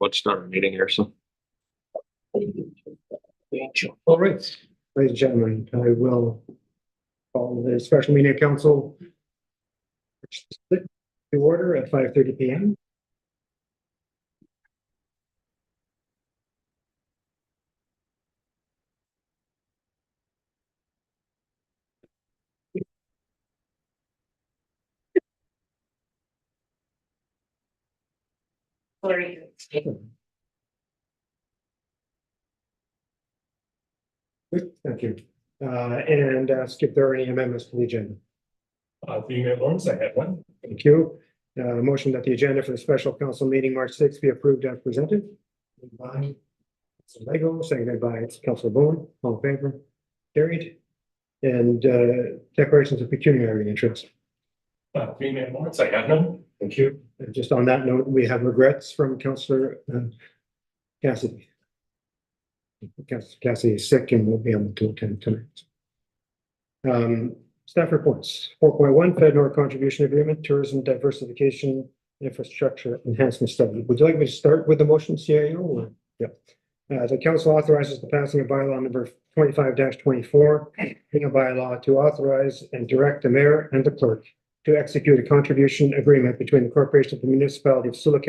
Let's start our meeting here, so. All right, ladies and gentlemen, I will call the special meeting of council to order at 5:30 p.m. Good, thank you. And ask if there are any amendments to the agenda. Being at once, I have one. Thank you. Motion that the agenda for the special council meeting March 6th be approved as presented. By Councilor Lego, seconded by Councilor Bowen. All in favor? Carried. And declarations of pecuniary interest. Being at once, I have none. Thank you. And just on that note, we have regrets from Councilor Cassidy. Cassidy is sick and won't be able to attend tonight. Staff reports. 4.1 FedNor contribution agreement, tourism diversification infrastructure enhancement study. Would you like me to start with the motion, CIO? Or? Yep. The council authorizes the passing of bylaw number 25-24, being a bylaw to authorize and direct the mayor and the clerk to execute a contribution agreement between the Corporation of the Municipality of Sioux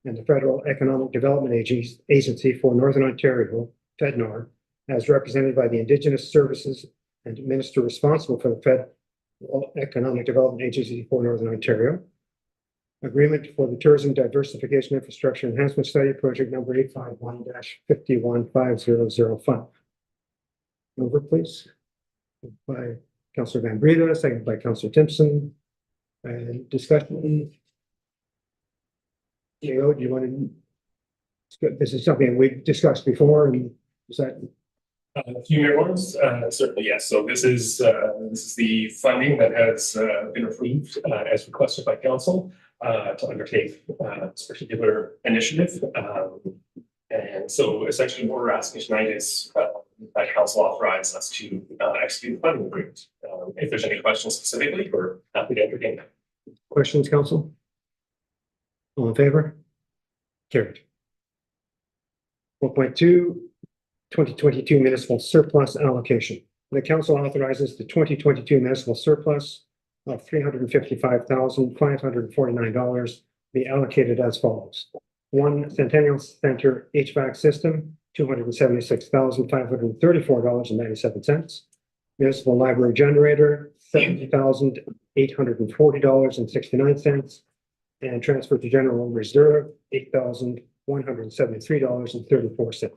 and the Federal Economic Development Agency for Northern Ontario, FedNor, as represented by the Indigenous Services and Minister responsible for the Federal Economic Development Agency for Northern Ontario. Agreement for the Tourism Diversification Infrastructure Enhancement Study, project number 851-51500. Over, please. By Councillor Van Breda, second by Councillor Timpson. And discussion. Do you want to? This is something we've discussed before, and is that? A few more ones, certainly yes. So this is the funding that has been approved as requested by council to undertake this particular initiative. And so essentially what we're asking tonight is that council authorize us to execute the funding agreement. If there's any questions specifically, we're happy to entertain them. Questions, council? All in favor? Carried. 4.2, 2022 municipal surplus allocation. The council authorizes the 2022 municipal surplus of $355,549 be allocated as follows. One Centennial Center HVAC system, $276,534.97. Municipal library generator, $70,840.69. And transfer to general reserve, $8,173.34.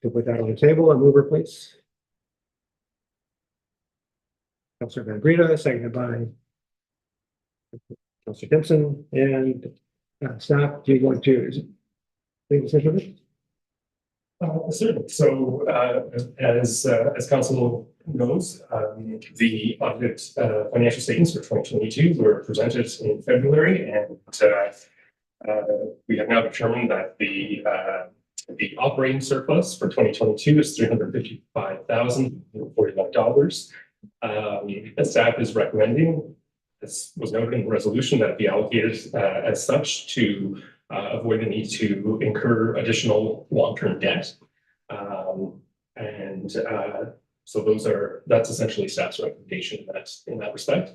To put that on the table, a mover, please. Councillor Van Breda, seconded by Councillor Timpson, and staff. Do you want to make a decision? Certainly. So as council knows, the audited financial statements for 2022 were presented in February, and we have now determined that the operating surplus for 2022 is $355,041. The staff is recommending, as was noted in the resolution, that it be allocated as such to avoid the need to incur additional long-term debt. So that's essentially staff's recommendation in that respect.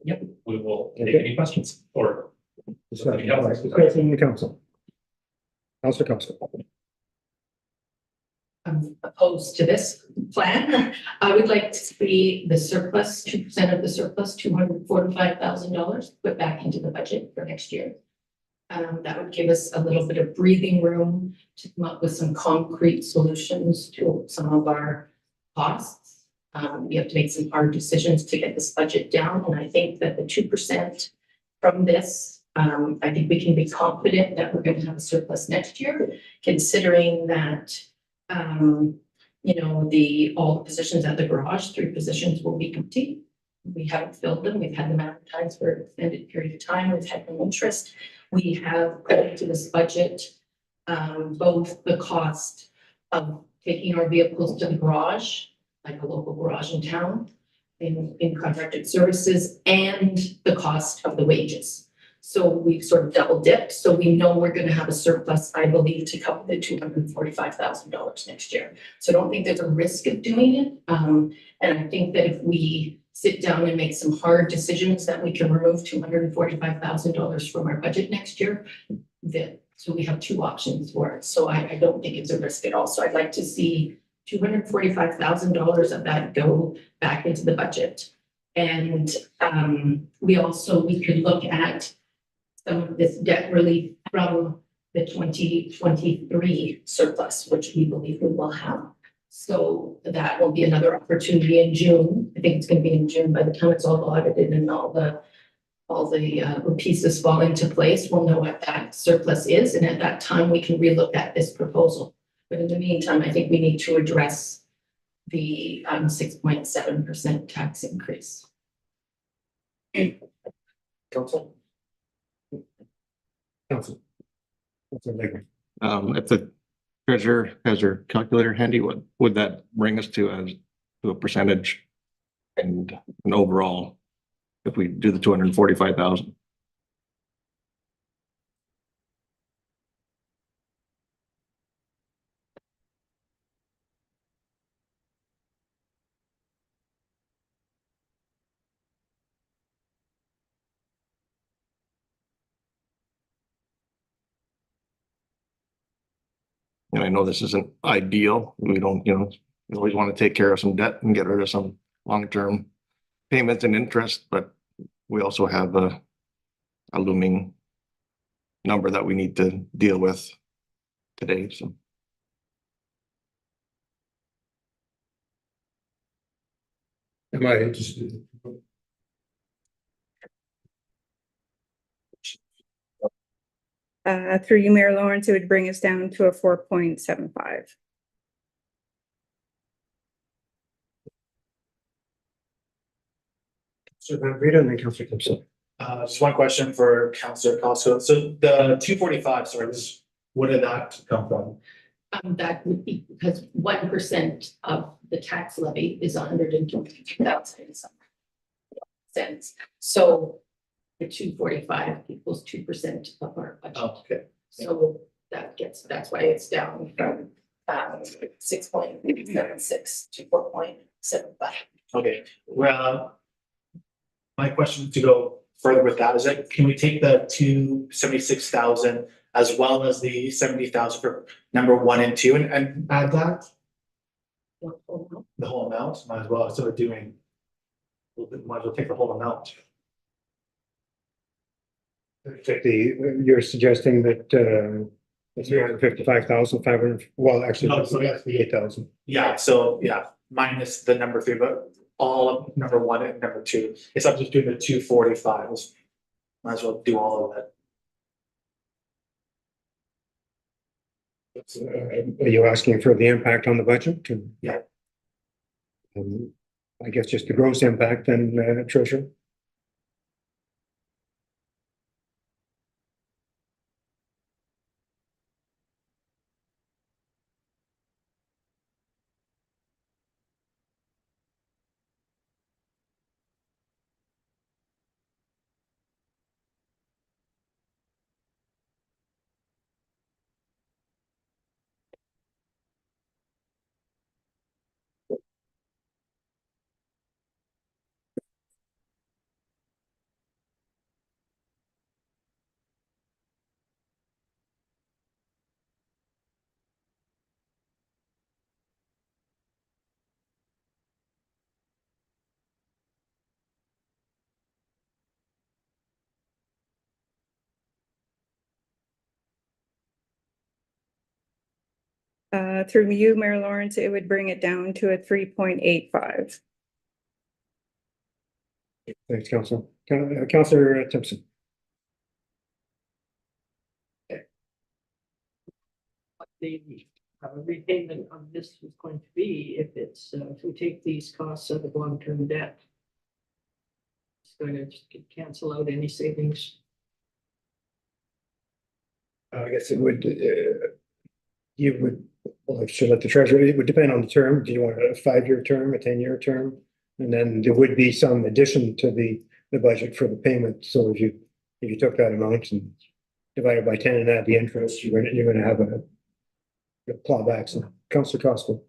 Yeah, we will take any questions or discussion in the council. Councillor Costa. I'm opposed to this plan. I would like to see the surplus, 2% of the surplus, $245,000 put back into the budget for next year. That would give us a little bit of breathing room to come up with some concrete solutions to some of our costs. We have to make some hard decisions to get this budget down, and I think that the 2% from this, I think we can be confident that we're going to have a surplus next year, considering that all the positions at the garage, 3 positions will be empty. We haven't filled them. We've had them advertised for an extended period of time. We've had no interest. We have put into this budget both the cost of taking our vehicles to the garage, like a local garage in town, in contracted services and the cost of the wages. So we've sort of double dipped, so we know we're gonna have a surplus, I believe, to cover the $245,000 next year. So I don't think there's a risk of doing it. And I think that if we sit down and make some hard decisions, that we can remove $245,000 from our budget next year. So we have two options for it. So I don't think it's a risk at all. So I'd like to see $245,000 of that go back into the budget. And we could look at some of this debt relief from the 2023 surplus, which we believe we will have. So that will be another opportunity in June. I think it's going to be in June by the time it's all audited and all the pieces fall into place. We'll know what that surplus is, and at that time we can relook at this proposal. But in the meantime, I think we need to address the 6.7% tax increase. Council? Council. Councilor Leger. If the treasurer has her calculator handy, what would that bring us to as to a percentage and an overall if we do the 245,000? And I know this isn't ideal. We don't, we always want to take care of some debt and get rid of some long-term payments and interest, but we also have a looming number that we need to deal with today, so. Am I interested? Through you, Mayor Lawrence, it would bring us down to a 4.75. Councilor Van Breda and then Councilor Gibson. Just one question for Councilor Costco. So the 245, sorry, where did that come from? That would be because 1% of the tax levy is 122,000 cents. So the 245 equals 2% of our budget. Oh, okay. So that's why it's down from 6.76 to 4.75. Okay, well, my question to go further with that is that can we take the 276,000 as well as the 70,000 for number 1 and 2 and add that? The whole amount, might as well, instead of doing, might as well take the whole amount. You're suggesting that 355,500, well, actually, No, so that's the 8,000. Yeah, so yeah, minus the number 3, but all of number 1 and number 2. It's up just doing the 245. Might as well do all of it. Are you asking for the impact on the budget? Yeah. I guess just the gross impact then, Treasurer. Through you, Mayor Lawrence, it would bring it down to a 3.85. Thanks, Council. Councilor Timpson. The repayment on this is going to be if if we take these costs out of long-term debt. It's going to cancel out any savings. I guess it would, you would, well, I should let the treasurer, it would depend on the term. Do you want a 5-year term, a 10-year term? And then there would be some addition to the budget for the payment. So if you took that amount and divided by 10 and add the interest, you're gonna have a clawback. So Councillor Costello.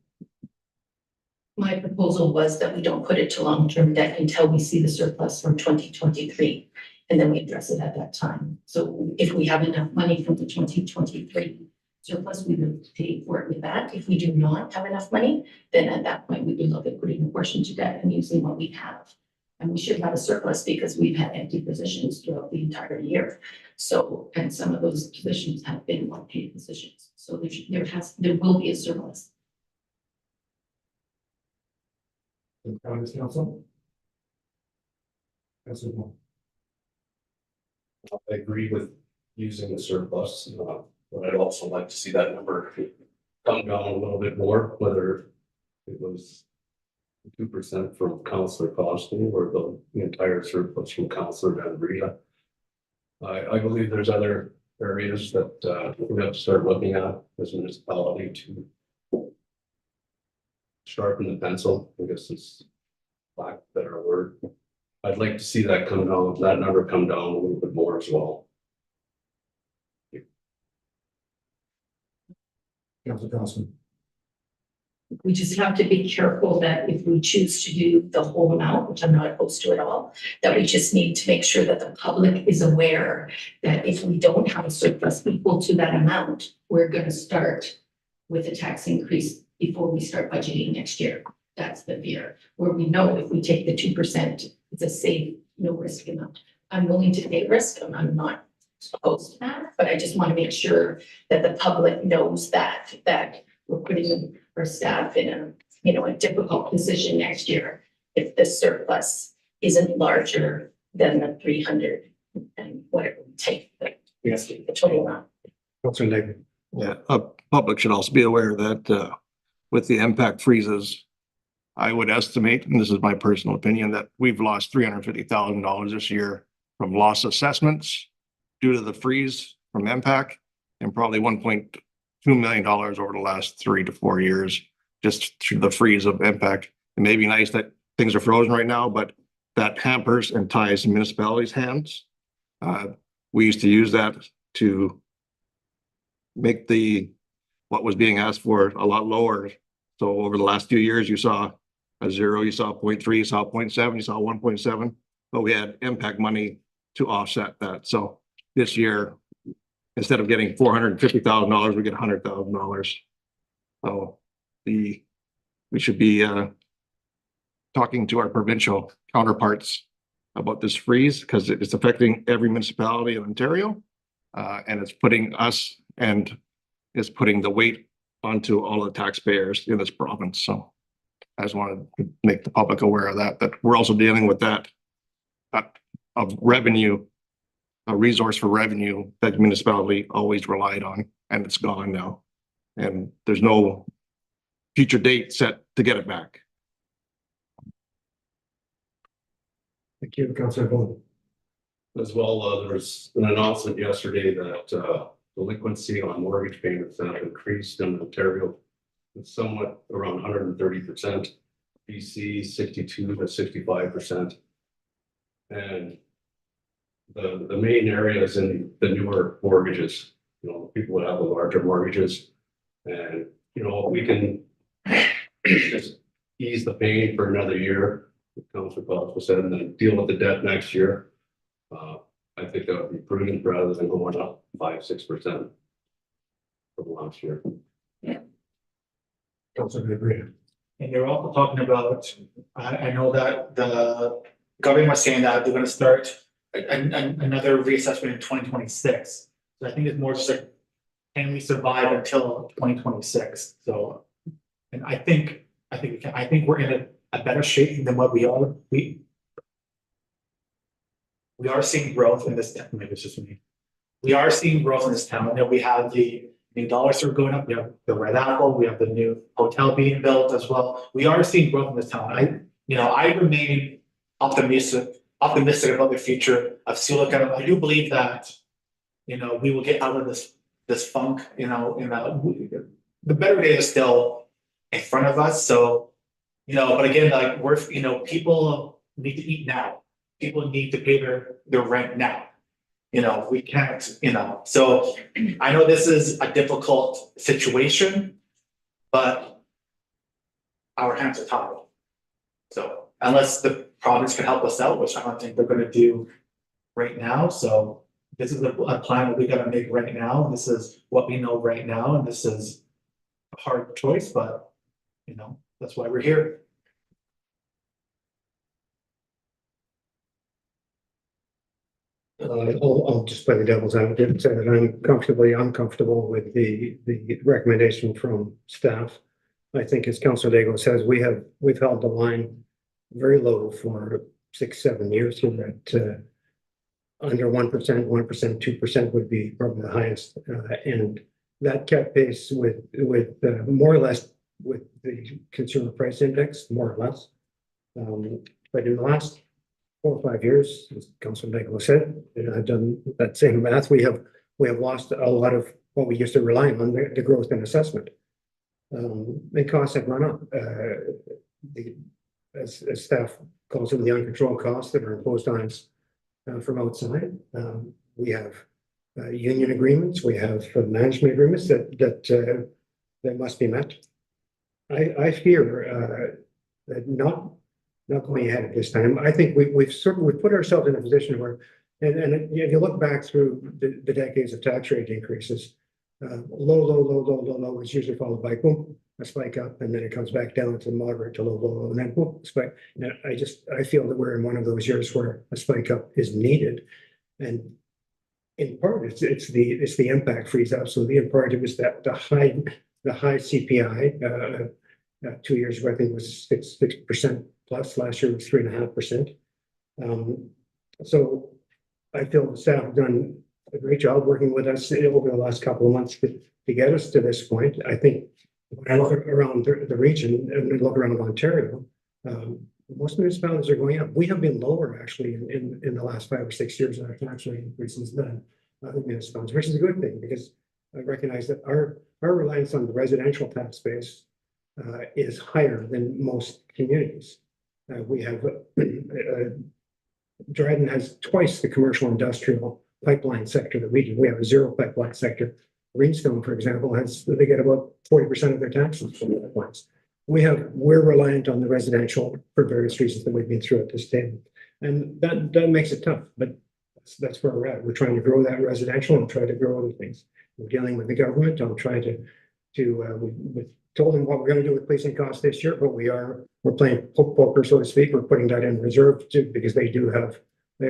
My proposal was that we don't put it to long-term debt until we see the surplus from 2023. And then we address it at that time. So if we have enough money from the 2023 surplus, we would pay for it with that. If we do not have enough money, then at that point, we would look at putting a portion to debt and using what we have. And we should have a surplus because we've had empty positions throughout the entire year. So, and some of those positions have been one-paid positions. So there will be a surplus. Comments, Council? Councillor Wong. I agree with using the surplus, but I'd also like to see that number come down a little bit more, whether it was 2% from Councillor Costello or the entire surplus from Councillor Van Breda. I believe there's other areas that we have to start looking at as a municipality to sharpen the pencil. I guess is lack of a better word. I'd like to see that come down, that number come down a little bit more as well. Councillor Costello. We just have to be careful that if we choose to do the whole amount, which I'm not opposed to at all, that we just need to make sure that the public is aware that if we don't have a surplus equal to that amount, we're going to start with a tax increase before we start budgeting next year. That's the fear, where we know if we take the 2%, it's a safe, no risk amount. I'm willing to take risk. I'm not opposed to that, but I just want to make sure that the public knows that we're putting our staff in a difficult position next year if the surplus isn't larger than the 300 and whatever we take the total amount. Councillor Leggett. Yeah, public should also be aware that with the impact freezes, I would estimate, and this is my personal opinion, that we've lost $350,000 this year from loss assessments due to the freeze from impact, and probably $1.2 million over the last 3 to 4 years, just through the freeze of impact. It may be nice that things are frozen right now, but that hampers and ties the municipalities' hands. We used to use that to make what was being asked for a lot lower. So over the last few years, you saw a 0, you saw 0.3, you saw 0.7, you saw 1.7, but we had impact money to offset that. So this year, instead of getting $450,000, we get $100,000. So we should be talking to our provincial counterparts about this freeze because it's affecting every municipality in Ontario, and it's putting us and is putting the weight onto all the taxpayers in this province. So I just wanted to make the public aware of that we're also dealing with that of revenue, a resource for revenue that the municipality always relied on, and it's gone now. And there's no future date set to get it back. Thank you, Councillor Bowman. As well, there was an announcement yesterday that delinquency on mortgage payments have increased in Ontario. It's somewhat around 130%, BC 62 to 65%. And the main areas in the newer mortgages, people that have the larger mortgages, and we can just ease the pain for another year, Councilor Costello said, and then deal with the debt next year. I think that would be prudent rather than going up 5-6% from last year. Councillor Van Breda. And they're also talking about, I know that the government was saying that they're gonna start another reassessment in 2026. So I think it's more just like, can we survive until 2026? So, and I think we're in a better shape than what we are. We are seeing growth in this town. Maybe it's just me. We are seeing growth in this town. I know we have the new dollar store going up. We have the Red Apple. We have the new hotel being built as well. We are seeing growth in this town. I remain optimistic about the future of Sioux. I do believe that, we will get out of this funk. The better days are still in front of us. So You know, but again, like we're, you know, people need to eat now. People need to pay their rent now. You know, we can't, you know, so I know this is a difficult situation, but our hands are tied. So unless the province can help us out, which I don't think they're gonna do right now, so this is a plan that we gotta make right now, and this is what we know right now, and this is a hard choice, but you know, that's why we're here. I'll just play the devil's advocate and say that I'm comfortably uncomfortable with the recommendation from staff. I think as Councilor Daigle says, we've held the line very low for 6, 7 years here at under 1%, 2% would be probably the highest. And that kept pace with more or less with the consumer price index, more or less. But in the last 4 or 5 years, as Councilor Nicholas said, and I've done that same math, we have lost a lot of what we used to rely on, the growth and assessment. And costs have gone up. As staff calls them, the uncontrolled costs that are imposed on us from outside. We have union agreements, we have management agreements that must be met. I fear that not going ahead at this time. I think we've put ourselves in a position where, and if you look back through the decades of tax rate increases, low is usually followed by boom, a spike up, and then it comes back down to moderate to low, and then boom, spike. Now, I feel that we're in one of those years where a spike up is needed, and in part it's the impact freeze absolutely. In part it was that the high CPI 2 years ago I think it was 6% plus. Last year was 3.5%. So I feel the staff have done a great job working with us over the last couple of months to get us to this point. I think when I look around the region and look around Ontario, most municipalities are going up. We have been lower actually in the last 5 or 6 years in our tax rate increases than other municipalities, which is a good thing because I recognize that our reliance on the residential tax base is higher than most communities. We have Dryden has twice the commercial industrial pipeline sector that we do. We have a zero pipeline sector. Greenstone, for example, they get about 40% of their taxes from pipelines. We're reliant on the residential for various reasons that we've been through at this table, and that makes it tough. But that's where we're at. We're trying to grow that residential and try to grow other things. We're dealing with the government. I'm trying we told them what we're going to do with policing costs this year, but we're playing poker, so to speak. We're putting that in reserve too, because they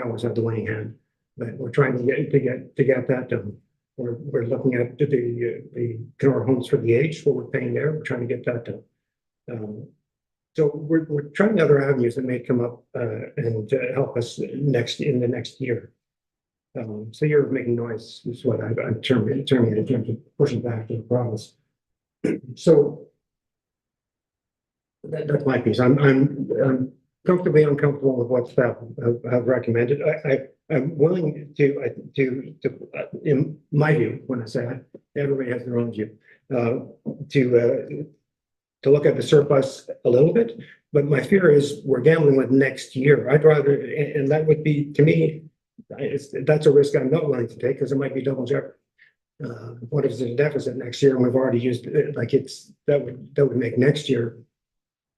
always have the winning hand. But we're trying to get that done. We're looking at the Kenora Homes for the Aged, what we're paying there. We're trying to get that done. So we're trying other avenues that may come up and help us in the next year. So you're making noise is what I'm terming it in terms of pushing back to the province. So that's my piece. I'm comfortably uncomfortable with what staff have recommended. I'm willing to in my view, when I say that, everybody has their own view, to look at the surplus a little bit. But my fear is we're gambling with next year. I'd rather, and that would be, to me, that's a risk I'm not willing to take because it might be double jeopardy. What if it's a deficit next year and we've already used it? Like that would make next year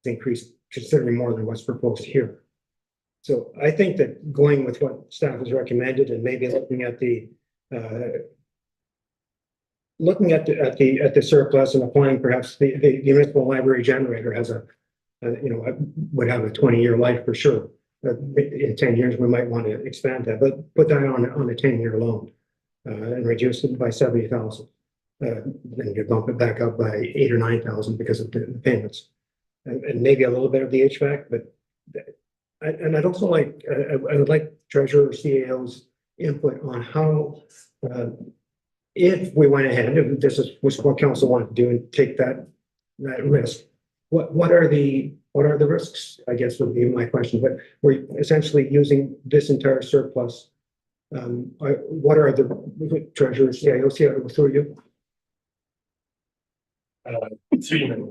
increase considerably more than what's proposed here. So I think that going with what staff has recommended and maybe looking at the surplus and applying perhaps the municipal library generator has would have a 20-year life for sure. In 10 years we might want to expand that, but put that on a 10-year loan and reduce it by 70,000. Then you bump it back up by 8,000 or 9,000 because of the payments, and maybe a little bit of the HVAC. But I'd also like I would like Treasurer or CAO's input on how if we went ahead, if this was what council wanted to do and take that risk, what are the risks? I guess would be my question. But we're essentially using this entire surplus. What are the Treasurer, CAO through you?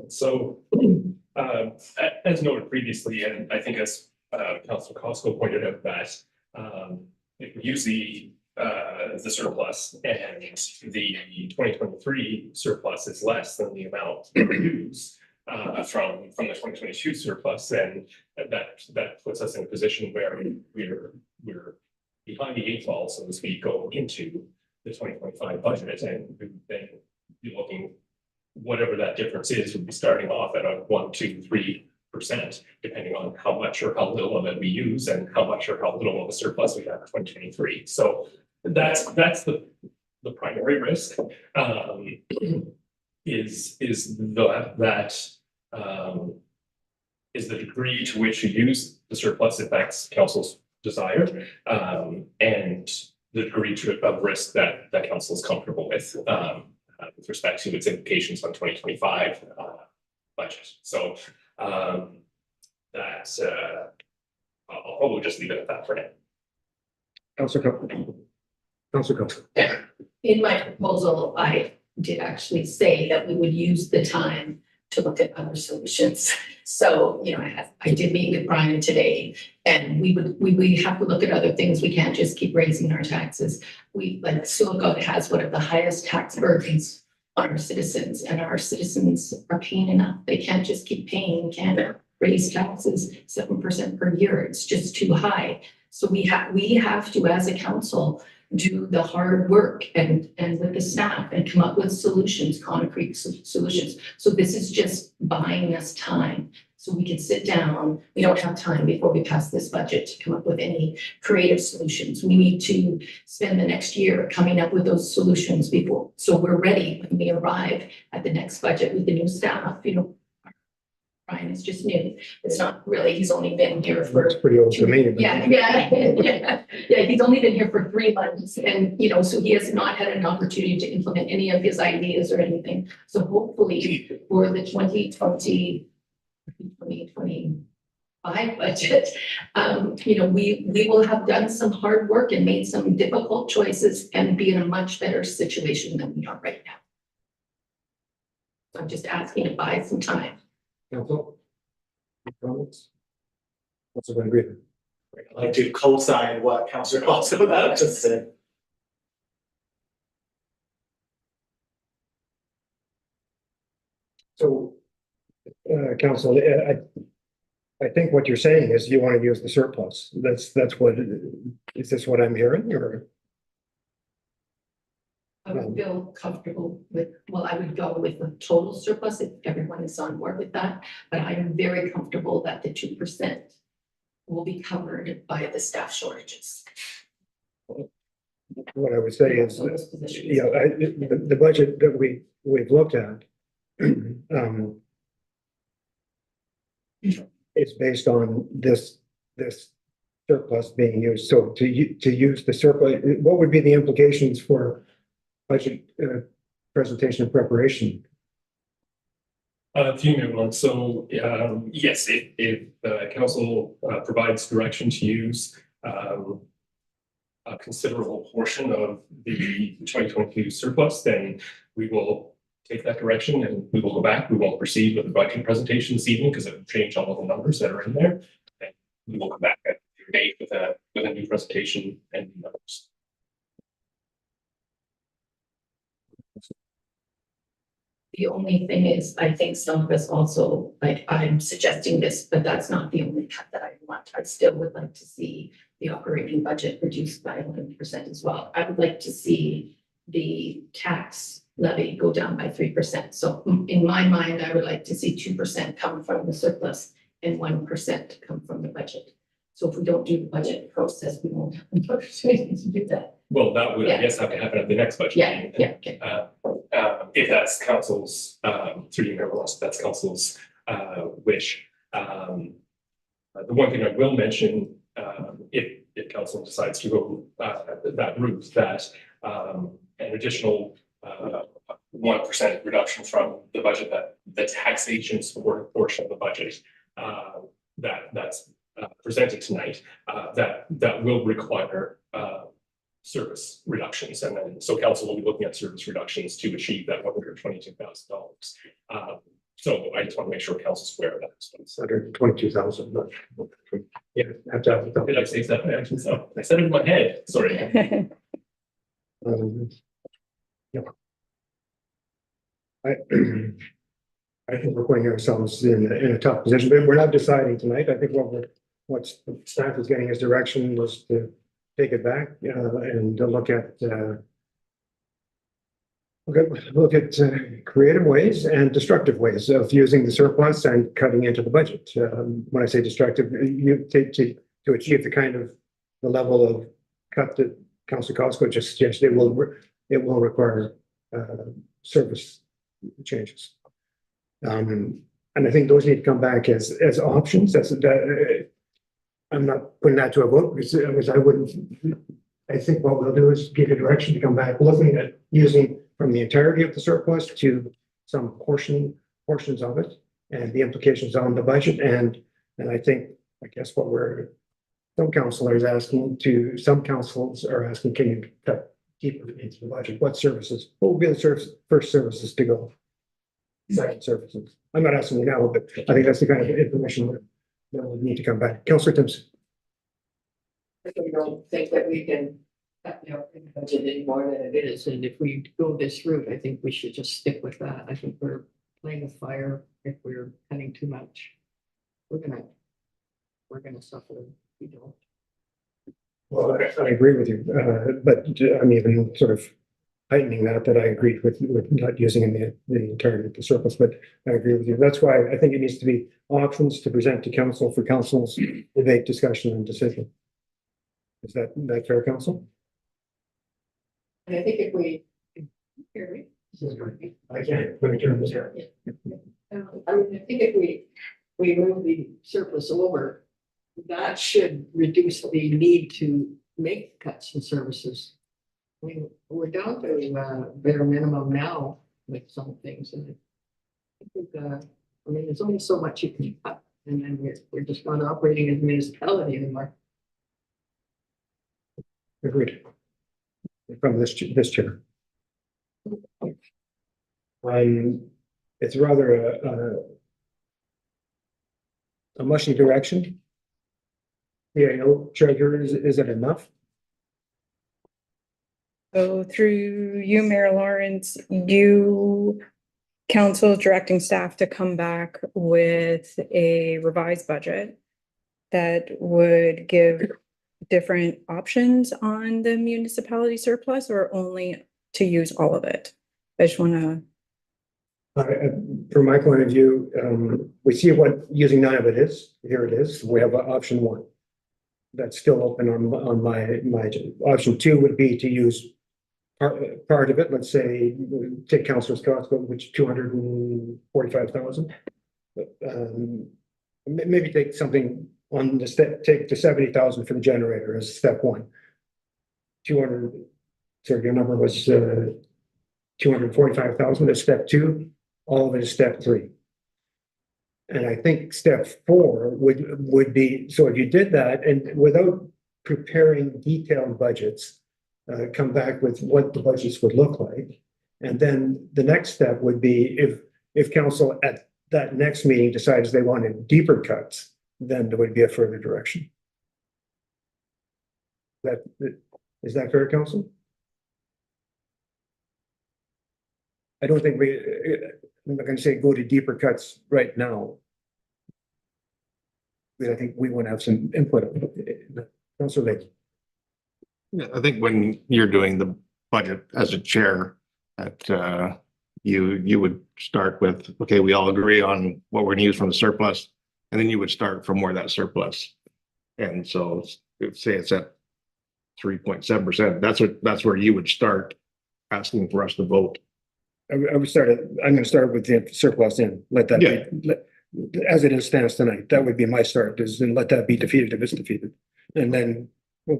So As noted previously, and I think as Councilor Costco pointed out that if we use the surplus and the 2023 surplus is less than the amount we use from the 2022 surplus, then that puts us in a position where we're behind the eight ball, so to speak, going into the 2025 budget, and we would then be looking, whatever that difference is, would be starting off at a 1, 2, 3%, depending on how much or how little of it we use and how much or how little of a surplus we have in 2023. So that's the primary risk. Is the degree to which you use the surplus, if that's council's desire, and the degree of risk that council is comfortable with respect to its implications on 2025 budget. So that's I'll probably just leave it at that for now. Councilor Cook. Councilor Cook. In my proposal, I did actually say that we would use the time to look at other solutions. So, you know, I did meet with Brian today, and we have to look at other things. We can't just keep raising our taxes. Like Sioux has one of the highest tax burdens on our citizens, and our citizens are paying enough. They can't just keep paying, can't raise taxes 7% per year. It's just too high. So we have to, as a council, do the hard work and with the staff and come up with solutions, concrete solutions. So this is just buying us time so we can sit down. We don't have time before we pass this budget to come up with any creative solutions. We need to spend the next year coming up with those solutions before, so we're ready when we arrive at the next budget with the new staff. You know, Brian is just new. It's not really, he's only been here for That's pretty old to me. but- yeah, he's only been here for 3 months, and you know, so he has not had an opportunity to implement any of his ideas or anything. So hopefully for the 2025 budget, you know, we will have done some hard work and made some difficult choices and be in a much better situation than we are right now. So I'm just asking to buy some time. Council? Comments? Councilor Van Griffin. I'd like to co-sign what Councilor also that just said. So, council, I think what you're saying is you want to use the surplus. That's what, is this what I'm hearing, or? I would feel comfortable with, well, I would go with the total surplus if everyone is on board with that, but I am very comfortable that the 2% will be covered by the staff shortages. What I would say is, Those positions. yeah, the budget that we've looked at it's based on this surplus being used. So to use the surplus, what would be the implications for budget presentation and preparation? A few new ones. So yes, if council provides direction to use a considerable portion of the 2022 surplus, then we will take that direction and we will go back. We won't proceed with the budget presentation this evening because it will change all of the numbers that are in there. And we will come back at your date with a new presentation and new numbers. The only thing is, I think some of us also, like, I'm suggesting this, but that's not the only cut that I want. I still would like to see the operating budget reduced by 11% as well. I would like to see the tax levy go down by 3%. So in my mind, I would like to see 2% come from the surplus and 1% come from the budget. So if we don't do the budget process, we won't have an opportunity to do that. Well, that would, Yeah. I guess, have to happen at the next budget. Yeah, yeah, okay. If that's council's, through you, Mayor, that's council's wish. The one thing I will mention, if council decides to go that route, that an additional 1% reduction from the budget, that the taxation support portion of the budget that's presented tonight, that will require service reductions, and then so council will be looking at service reductions to achieve that $122,000. So I just want to make sure council's aware of that. It's under 22,000. Yeah, have to have. Did I say that? Actually, so I said it in my head, sorry. Yeah. I I think we're putting ourselves in a tough position, but we're not deciding tonight. I think what staff is getting as direction was to take it back, and to look at, creative ways and destructive ways of using the surplus and cutting into the budget. When I say destructive, you take to achieve the kind of the level of cut that Councilor Costco just suggested, it will require service changes. And I think those need to come back as options. I'm not putting that to a vote because I wouldn't. I think what we'll do is give a direction to come back, looking at using from the entirety of the surplus to some portions of it and the implications on the budget. And I think, I guess some councils are asking, can you cut deeper into the budget? What will be the first services to go? Second services. I'm not asking you now, but I think that's the kind of information that will need to come back. Councillor Timpson. I don't think that we can cut the operating budget any more than it is, and if we go this route, I think we should just stick with that. I think we're playing with fire if we're cutting too much. We're gonna suffer if we don't. Well, I agree with you, but I'm even sort of heightening that I agreed with not using the entirety of the surplus, but I agree with you. That's why I think it needs to be options to present to council for council's debate, discussion, and decision. Is that fair, council? And I think if we hear me. I can't. Let me turn this here. I mean, I think if we move the surplus over, that should reduce the need to make cuts in services. I mean, we're down to bare minimum now with some things, and I think I mean, there's only so much you can cut, and then we're just not operating as a municipality anymore. Agreed. From this chair. It's rather a mushy direction. Yeah, treasurer, is it enough? So through you, Mayor Lawrence, you council directing staff to come back with a revised budget that would give different options on the municipality surplus, or only to use all of it? I just want to. From my point of view, we see what using none of it is. Here it is. We have option one. That's still open on my option two would be to use part of it. Let's say take councilor's cost, which 245,000. Maybe take something on the step. Take the 70,000 for the generator as step one. 200. Sorry, your number was 245,000 as step two. All of it is step three. And I think step four would be, so if you did that and without preparing detailed budgets, come back with what the budgets would look like. And then the next step would be if council at that next meeting decides they wanted deeper cuts, then there would be a further direction. Is that fair, council? I don't think I'm not going to say go to deeper cuts right now. But I think we want to have some input. Councilor Lake. Yeah, I think when you're doing the budget as a chair, that you would start with, okay, we all agree on what we're gonna use from the surplus, and then you would start from where that surplus. And so say it's at 3.7%, that's where you would start asking for us to vote. I'm going to start with the surplus in, let that be, as it stands tonight. That would be my start, is and let that be defeated if it's defeated. And then, I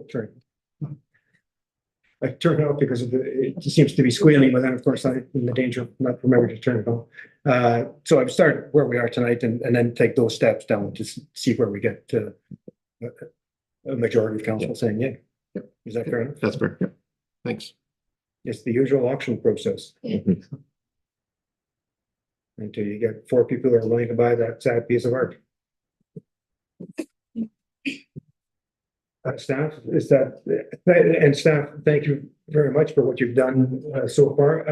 turn it off because it seems to be squealing, but then of course I'm in the danger of not remembering to turn it on. So I've started where we are tonight and then take those steps down to see where we get to a majority of council saying, yeah. Yep. Is that fair enough? That's fair. Yep. Thanks. It's the usual auction process. Yeah. until you get 4 people who are willing to buy that sad piece of art. Staff, is that, and staff, thank you very much for what you've done so far.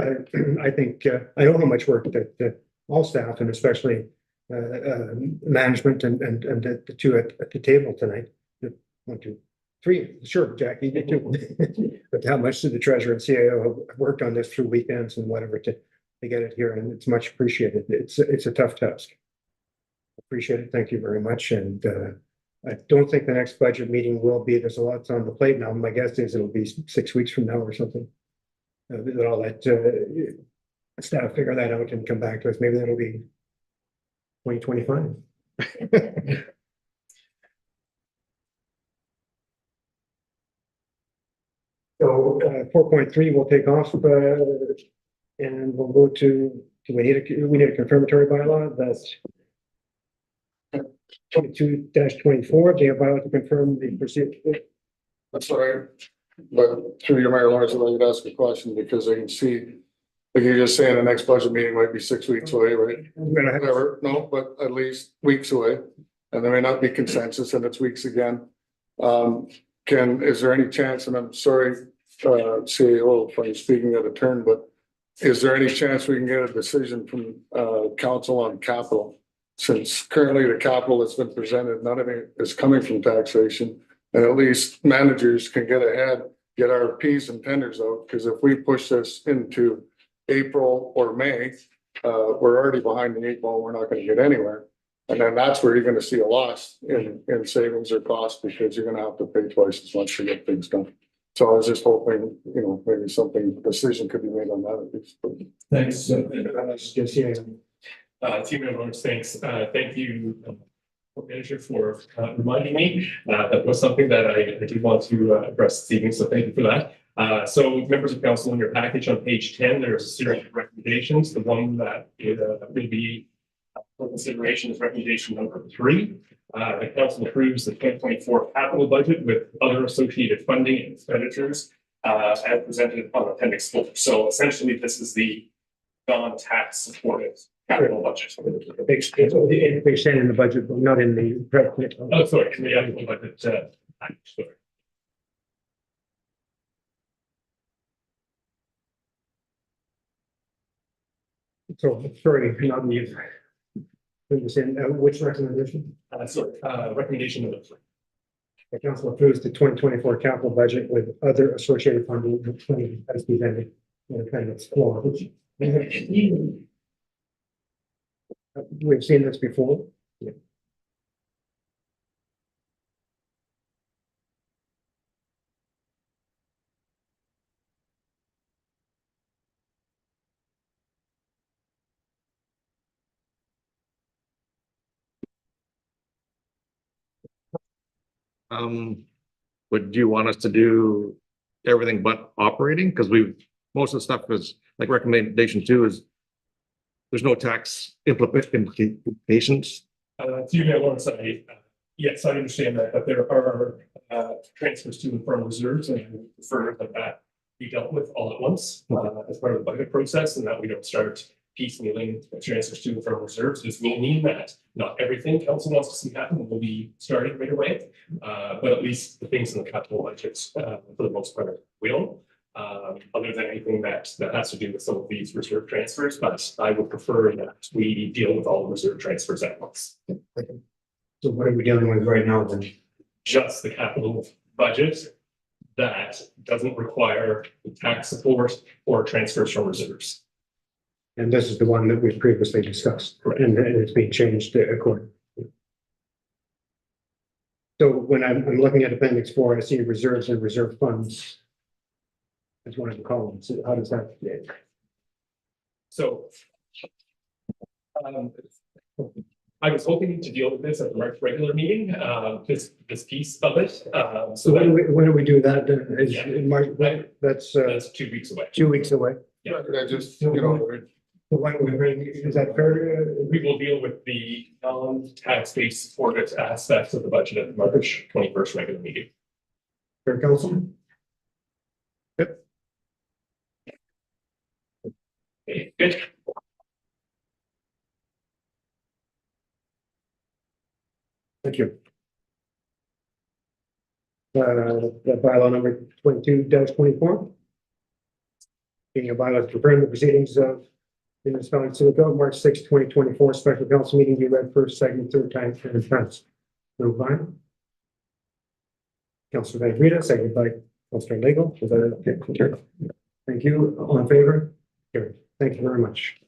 I think, I know how much work that all staff and especially management and the two at the table tonight. 1, 2, 3, sure, Jackie, you did too. But how much did the treasurer and CIO have worked on this through weekends and whatever to get it here, and it's much appreciated. It's a tough task. Appreciate it. Thank you very much. And I don't think the next budget meeting will be, there's a lot on the plate now. My guess is it'll be 6 weeks from now or something. I'll let staff figure that out and come back to us. Maybe that'll be 2025. So 4.3 we'll take off and we'll go to, do we need a confirmatory bylaw? That's 22-24, do you have bylaw to confirm the procedure? That's all right. But through your mayor, Lawrence, I'd like to ask a question because I can see, like you're just saying, the next budget meeting might be 6 weeks away, right? I'm gonna have, Whatever, no, but at least weeks away. And there may not be consensus and it's weeks again. Is there any chance, and I'm sorry, CAO, if I'm speaking out of turn, but is there any chance we can get a decision from council on capital? Since currently the capital that's been presented, none of it is coming from taxation, and at least managers can get ahead, get our Ps and tenders out, because if we push this into April or May, we're already behind the 8 ball, we're not gonna get anywhere. And then that's where you're gonna see a loss in savings or cost, because you're gonna have to pay twice as much to get things done. So I was just hoping, maybe decision could be made on that at least. Thanks. just, yeah. Team members, thanks. Thank you, manager, for reminding me. That was something that I did want to address this evening, so thank you for that. So members of council, in your package on page 10, there's a series of recommendations. The one that will be for consideration is recommendation number 3. The council approves the 2024 capital budget with other associated funding and expenditures as presented on appendix 4. So essentially, this is the non-tax supported capital budget. Page 10 in the budget, but not in the. Oh, sorry, in the actual budget. Sorry. So, sorry, not me. Which recommendation? Recommendation number 3. The council approves the 2024 capital budget with other associated funding as presented in appendix 4. We've seen this before. Yeah. Would you want us to do everything but operating? Because most of the stuff is like recommendation 2 is there's no tax implications. To you, Lawrence, yes, I understand that, but there are transfers to and from reserves, and I would prefer that be dealt with all at once as part of the budget process, and that we don't start piecemealing transfers to and from reserves. This will mean that not everything council wants to see happen will be starting right away, but at least the things in the capital budgets for the most part will. Other than anything that has to do with some of these reserve transfers, but I would prefer that we deal with all the reserve transfers at once. So what are we dealing with right now then? Just the capital budget that doesn't require tax support or transfers from reserves. And this is the one that we previously discussed. Correct. And it's being changed according. So when I'm looking at appendix 4, I see reserves and reserve funds. That's one of the columns. So how does that? So I was hoping to deal with this at the March regular meeting, this piece of it. So when do we do that? Then? Is Yeah. in March, that's 2 weeks away. 2 weeks away. Yeah. I just, So why don't we bring, is that fair? We will deal with the non-tax based supported aspects of the budget at the March 21st regular meeting. Fair council? Okay, good. Thank you. The bylaw number 22-24. Being a bylaw to confirm the proceedings of the municipality Sioux, March 6, 2024, special council meeting be read first, second, third time, and passed. Moved by Councilor Van Rita, seconded by Councilor Legal. Is that okay? Thank you. All in favor? Carried. Thank you very much.